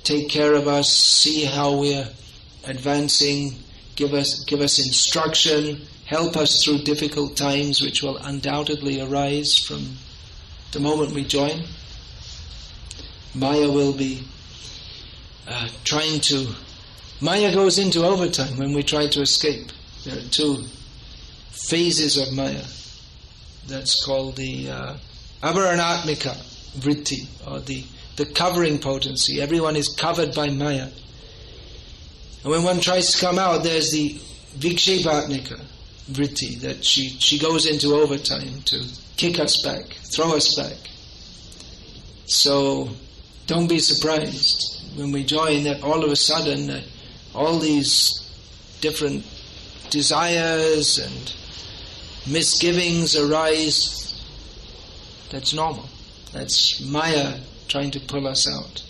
take care of us, see how we're advancing, give us instruction, help us through difficult times which will undoubtedly arise from the moment we join. Maya will be Maya goes into overtime when we try to escape. There are two phases of Maya. That's called the avaranatmika vritti, or the covering potency. Everyone is covered by Maya. And when one tries to come out, there's the vikshepatmika vritti, that she goes into overtime to kick us back, throw us back. So don't be surprised when we join that all of a sudden all these different desires and misgivings arise. That's normal. That's Maya trying to pull us out.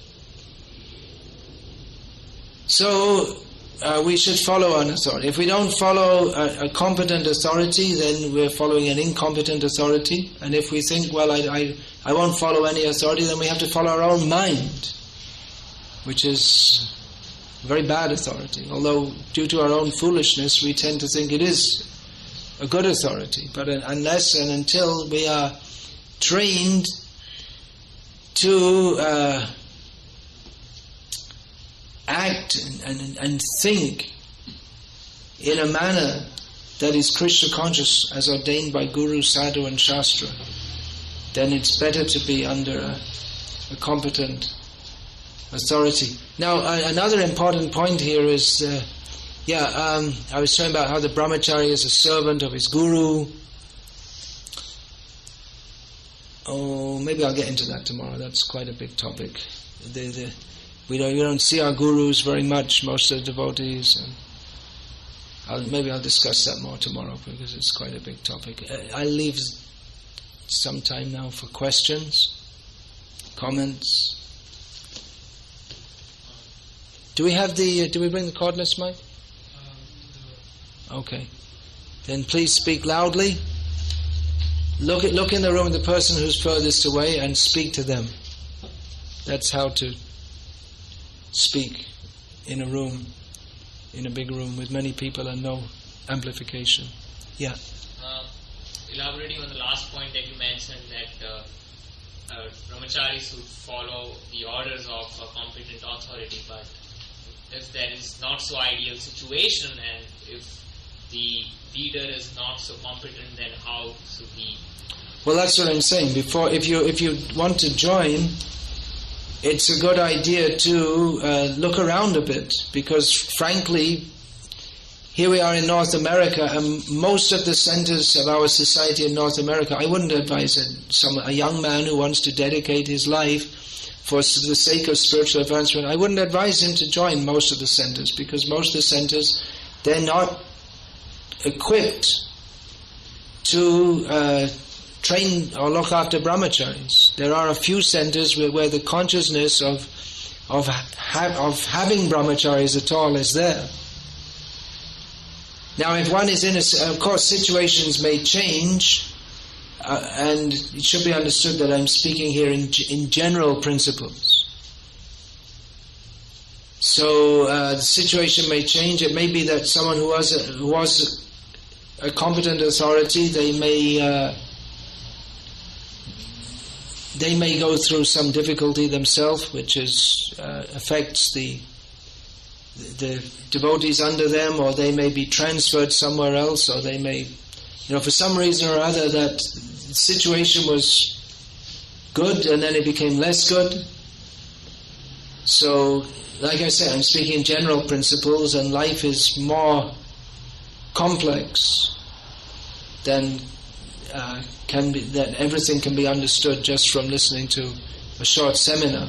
So we should follow an authority. If we don't follow a competent authority, then we're following an incompetent authority. And if we think, well, I won't follow any authority, then we have to follow our own mind, which is a very bad authority. Although due to our own foolishness, we tend to think it is a good authority. But unless and until we are trained to act and think in a manner that is Krishna conscious as ordained by Guru, Sadhu and Shastra, then it's better to be under a competent authority. Now, another important point here is, I was talking about how the Brahmachari is a servant of his Guru. Oh, maybe I'll get into that tomorrow. That's quite a big topic. We don't see our gurus very much, most of the devotees. And maybe I'll discuss that more tomorrow because it's quite a big topic. I'll leave some time now for questions, comments. Do we bring the cordless mic? Okay. Then please speak loudly. Look in the room at the person who's furthest away and speak to them. That's how to speak in a room, in a big room with many people and no amplification. Yeah. Elaborating on the last point that you mentioned, that brahmacharis would follow the orders of a competent authority, but if there is not so ideal situation and if the leader is not so competent, then how should we? Well, that's what I'm saying. If you want to join, it's a good idea to look around a bit, because frankly, here we are in North America, and most of the centers of our society in North America, I wouldn't advise a young man who wants to dedicate his life for the sake of spiritual advancement, I wouldn't advise him to join most of the centers, because most of the centers, they're not equipped to train or look after brahmacharis. There are a few centers where the consciousness of having brahmacharis at all is there. Now, if one is of course, situations may change, and it should be understood that I'm speaking here in general principles. So the situation may change. It may be that someone who was a competent authority, they may go through some difficulty themselves, which affects the devotees under them, or they may be transferred somewhere else, or they may, for some reason or other, that the situation was good and then it became less good. So, like I said, I'm speaking in general principles, and life is more complex than that everything can be understood just from listening to a short seminar.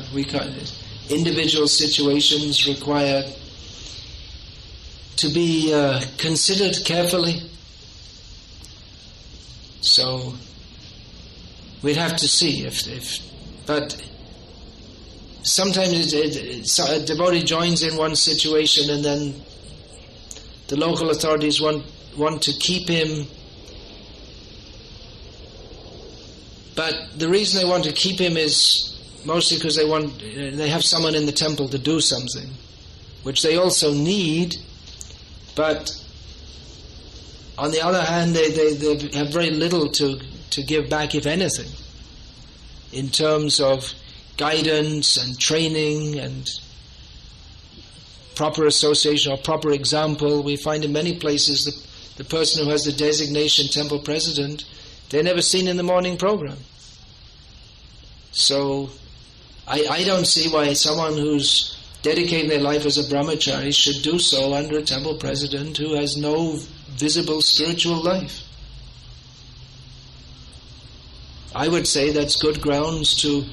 Individual situations require to be considered carefully. So we'd have to see but sometimes a devotee joins in one situation, and then the local authorities want to keep him. But the reason they want to keep him is mostly because they have someone in the temple to do something, which they also need. But on the other hand, they have very little to give back, if anything, in terms of guidance and training and proper association or proper example. We find in many places the person who has the designation temple president, they're never seen in the morning program. So I don't see why someone who's dedicating their life as a brahmachari should do so under a temple president who has no visible spiritual life. I would say that's good grounds to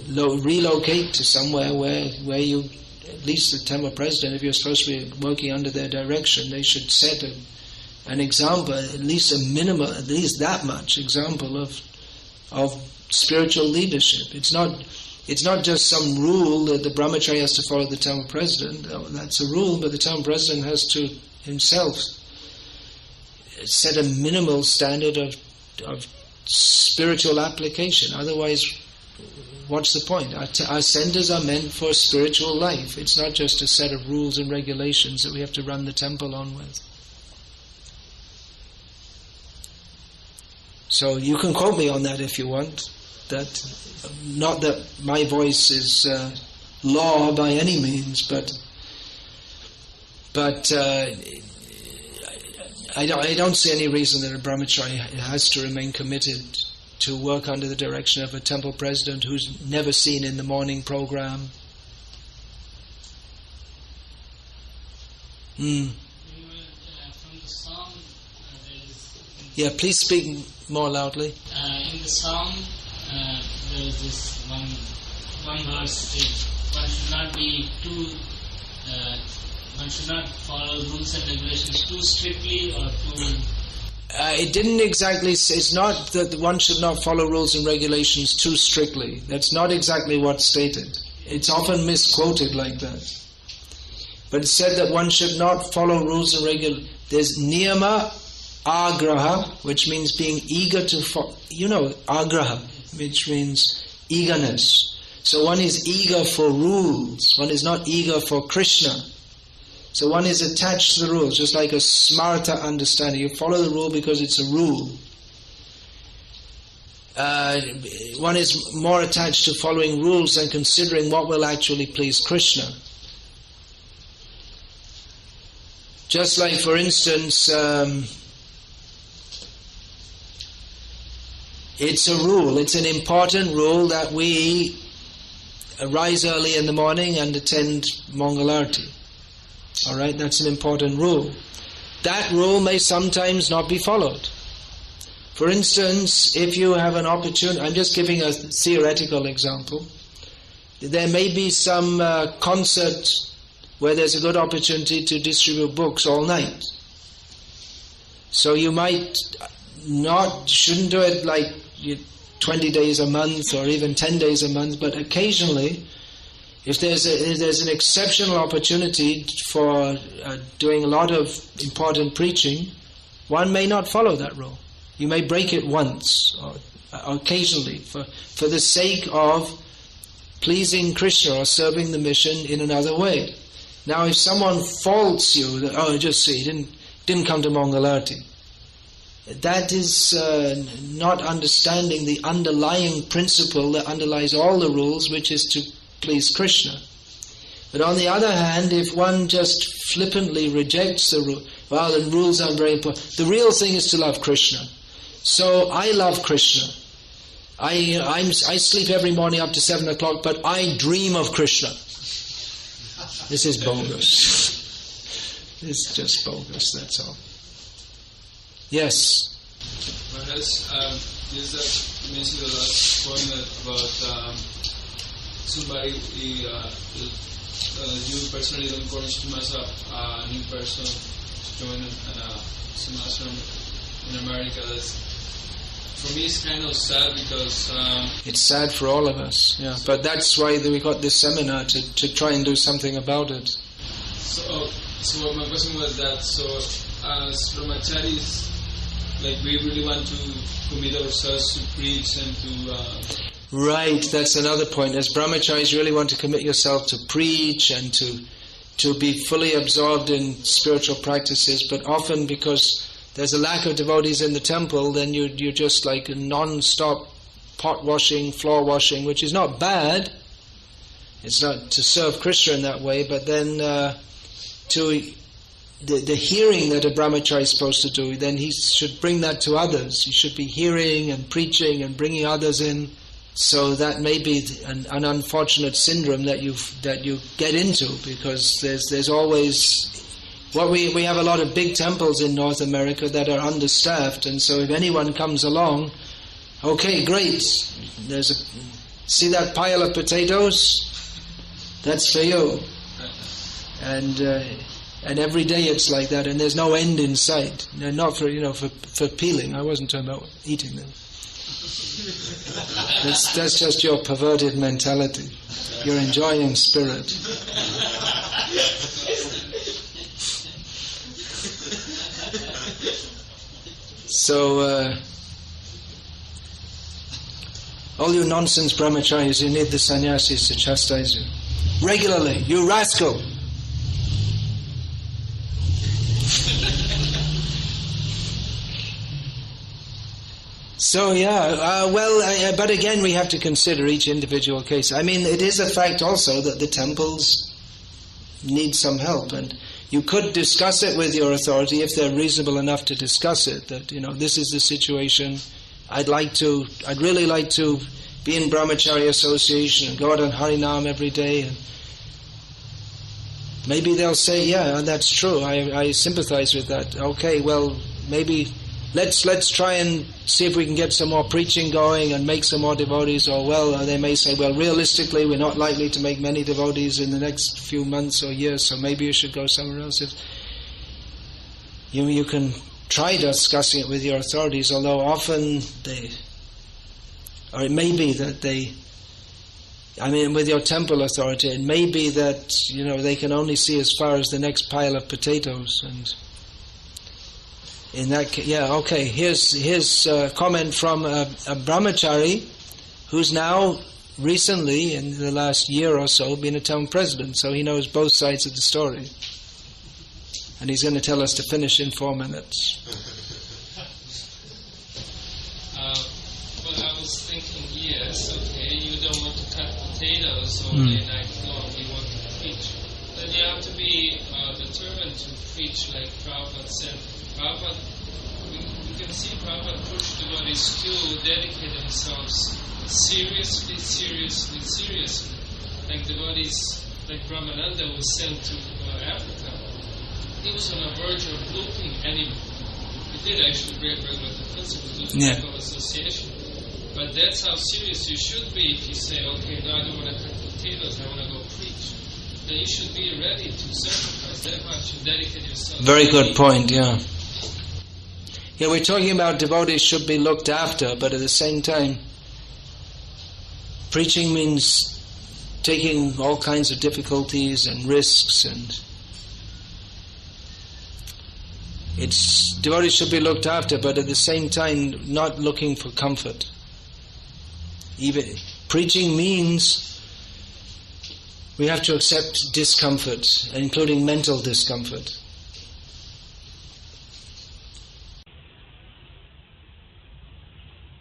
relocate to somewhere where you, at least the temple president, if you're supposed to be working under their direction, they should set an example, at least a minimal, at least that much example of spiritual leadership. It's not just some rule that the brahmachari has to follow the temple president. That's a rule, but the temple president has to himself set a minimal standard of spiritual application. Otherwise, what's the point? Our centers are meant for spiritual life. It's not just a set of rules and regulations that we have to run the temple on with. So you can quote me on that if you want. Not that my voice is law by any means, but I don't see any reason that a brahmachari has to remain committed to work under the direction of a temple president who's never seen in the morning program. From the song, yeah, please speak more loudly. In the song, there is this one verse. One should not be too. One should not follow rules and regulations too strictly or too. It didn't exactly say, it's not that one should not follow rules and regulations too strictly. That's not exactly what's stated. It's often misquoted like that. But it said that one should not follow rules and regulations. There's niyama agraha, which means being eager to follow. Agraha, which means eagerness. So one is eager for rules. One is not eager for Krishna. So one is attached to the rules, just like a smarta understanding. You follow the rule because it's a rule. One is more attached to following rules than considering what will actually please Krishna. Just like, for instance, it's a rule, it's an important rule that we rise early in the morning and attend Mangalarti. Alright, that's an important rule. That rule may sometimes not be followed. For instance, if you have an opportunity, I'm just giving a theoretical example, there may be some concert where there's a good opportunity to distribute books all night. So you shouldn't do it like 20 days a month or even 10 days a month, but occasionally, if there's an exceptional opportunity for doing a lot of important preaching, one may not follow that rule. You may break it once or occasionally for the sake of pleasing Krishna or serving the mission in another way. Now, if someone faults you that, just see, didn't come to Mangalarti, that is not understanding the underlying principle that underlies all the rules, which is to please Krishna. But on the other hand, if one just flippantly rejects the rule, well, the rules aren't very important. The real thing is to love Krishna. So I love Krishna. I sleep every morning up to 7 o'clock, but I dream of Krishna. This is bogus. It's just bogus, that's all. Yes? Whereas, you mentioned the last point about somebody, you personally don't encourage too much a new person to join some ashram in America. For me, it's kind of sad because... it's sad for all of us, yeah. But that's why we got this seminar, to try and do something about it. So my question was that, as Brahmacharis, we really want to commit ourselves to preach and to... Right, that's another point. As Brahmacharis, you really want to commit yourself to preach and to be fully absorbed in spiritual practices, but often because there's a lack of devotees in the temple, then you're just like non-stop pot washing, floor washing, which is not bad. It's not to serve Krishna in that way, but then the hearing that a brahmachari is supposed to do, then he should bring that to others. He should be hearing and preaching and bringing others in. So that may be an unfortunate syndrome that you get into, because there's always... we have a lot of big temples in North America that are understaffed, and so if anyone comes along, okay, great. See that pile of potatoes? That's for you. And every day it's like that, and there's no end in sight. Not for peeling. I wasn't talking about eating them. That's just your perverted mentality. You're enjoying spirit. So, all you nonsense brahmacharis, you need the sannyasis to chastise you. Regularly, you rascal! So but again we have to consider each individual case. I mean, it is a fact also that the temples need some help, and you could discuss it with your authority if they're reasonable enough to discuss it, that, this is the situation, I'd really like to be in Brahmachari Association and go out on Harinam every day, and maybe they'll say, yeah, that's true, I sympathize with that. Okay, well, maybe let's try and see if we can get some more preaching going and make some more devotees, or they may say, well, realistically we're not likely to make many devotees in the next few months or years, so maybe you should go somewhere else. You can try discussing it with your authorities, although often it may be that with your temple authority, it may be that, they can only see as far as the next pile of potatoes, and in that case, okay, here's a comment from a brahmachari who's now recently, in the last year or so, been a town president, so he knows both sides of the story. And he's going to tell us to finish in 4 minutes. Well, I was thinking, yes, okay, you don't want to cut potatoes all day night long, you want to preach. Then you have to be determined to preach like Prabhupada said. Prabhupada, we can see Prabhupada push devotees to dedicate themselves seriously. Like devotees, like Brahmananda was sent to Africa. He was on the verge of looking, and he did actually break regular principles of the association. But that's how serious you should be if you say, okay, no, I don't want to cut potatoes, I want to go preach. Then you should be ready to sacrifice that much and dedicate yourself. Very good point, yeah. Yeah, we're talking about devotees should be looked after, but at the same time, preaching means taking all kinds of difficulties and risks, and devotees should be looked after, but at the same time not looking for comfort. Even preaching means we have to accept discomfort, including mental discomfort.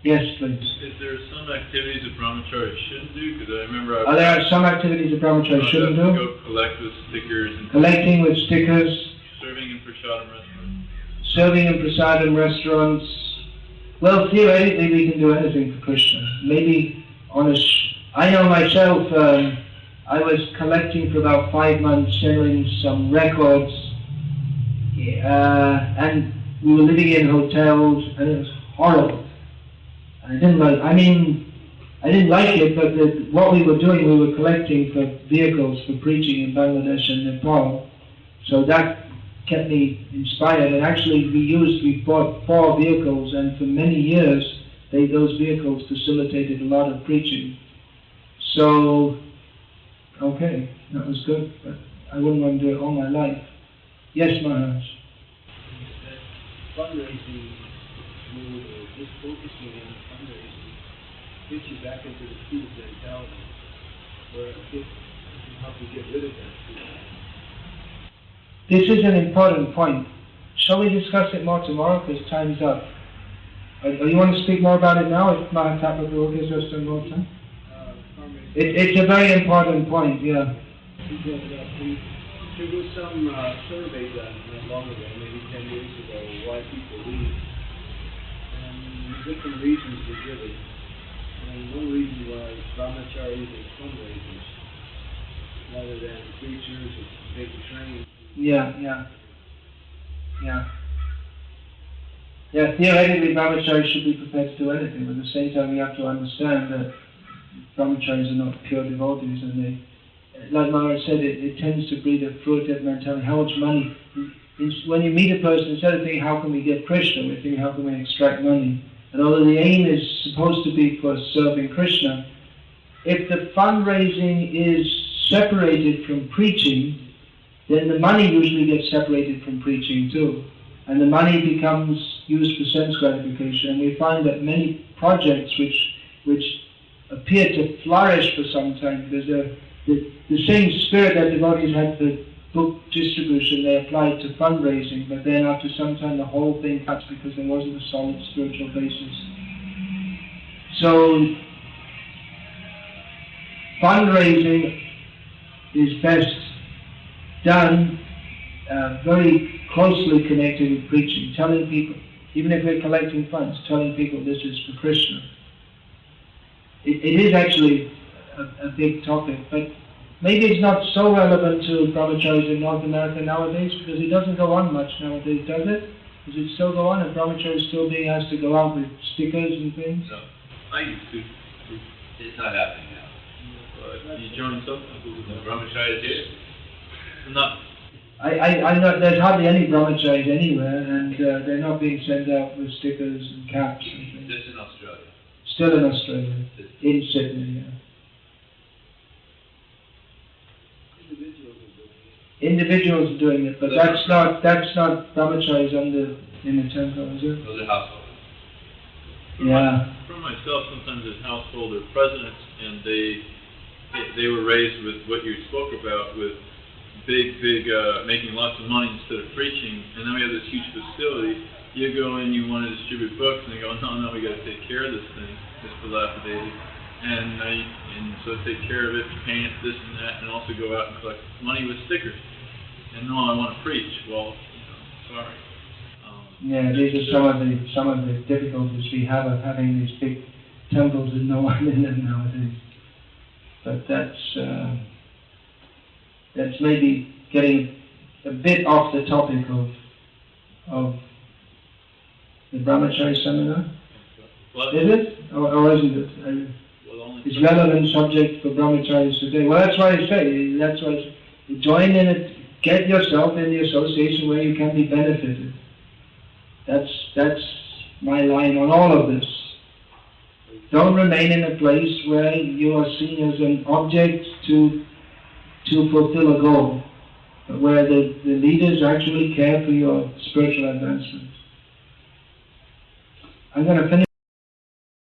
Yes, please. Is there some activities that Brahmacari shouldn't do? Because I remember There are some activities that Brahmacari shouldn't do. Go collect with stickers. And collecting with stickers. Serving in prasadam restaurants. Serving in prasadam restaurants. Well, theoretically we can do anything for Krishna. Maybe I know myself, I was collecting for about 5 months, selling some records, and we were living in hotels, and it was horrible. I didn't like it, but what we were doing, we were collecting for vehicles for preaching in Bangladesh and Nepal. So that kept me inspired. And actually, we bought 4 vehicles, and for many years, those vehicles facilitated a lot of preaching. So, okay, that was good, but I wouldn't want to do it all my life. Yes, Maharaj. Fundraising mood, or just focusing on fundraising, gets you back into the food mentality, where it can help you get rid of that food. This is an important point. Shall we discuss it more tomorrow, because time's up? Or you want to speak more about it now, if Mahatma gives us some more time? It's a very important point, yeah. There was some survey done not long ago, maybe 10 years ago, why people leave. And different reasons were given. And one reason was brahmacharis and fundraisers, rather than preachers or taking training. Yeah, theoretically brahmacharis should be prepared to do anything, but at the same time we have to understand that brahmacharis are not pure devotees, and like Maharaj said, it tends to breed a fruitive mentality. How much money? When you meet a person, instead of thinking, how can we get Krishna, we think, how can we extract money? And although the aim is supposed to be for serving Krishna, if the fundraising is separated from preaching, then the money usually gets separated from preaching too. And the money becomes used for sense gratification. And we find that many projects which appear to flourish for some time, because the same spirit that devotees had for book distribution, they applied to fundraising, but then after some time the whole thing cuts because there wasn't a solid spiritual basis. So fundraising is best done very closely connected with preaching, telling people, even if we're collecting funds, telling people this is for Krishna. It is actually a big topic, but maybe it's not so relevant to brahmacharis in North America nowadays, because it doesn't go on much nowadays, does it? Does it still go on, and brahmacharis still being asked to go out with stickers and things? No, I used to. It's not happening now. You join something, the brahmacharis here? No. I'm not, there's hardly any brahmacharis anywhere, and they're not being sent out with stickers and caps and things. Just in Australia. Still in Australia, in Sydney, yeah. Individuals are doing it, but that's not brahmacharis in the temple, is it? Those are household. Yeah. For myself, sometimes as household or presidents, and they were raised with what you spoke about, with big, making lots of money instead of preaching, and then we have this huge facility. You go in, you want to distribute books, and they go, no, we got to take care of this thing. It's dilapidated. And so take care of it, paint it, this and that, and also go out and collect money with stickers. And no, I want to preach. Well, sorry. Yeah, these are some of the difficulties we have of having these big temples and no one in them nowadays. But that's maybe getting a bit off the topic of the Brahmacari seminar. Well, is it? Or isn't it? It's relevant subject for brahmacharis today. Well, that's why I say, join in it, get yourself in the association where you can be benefited. That's my line on all of this. Don't remain in a place where you are seen as an object to fulfill a goal. but where the leaders actually care for your spiritual advancement. I'm going to finish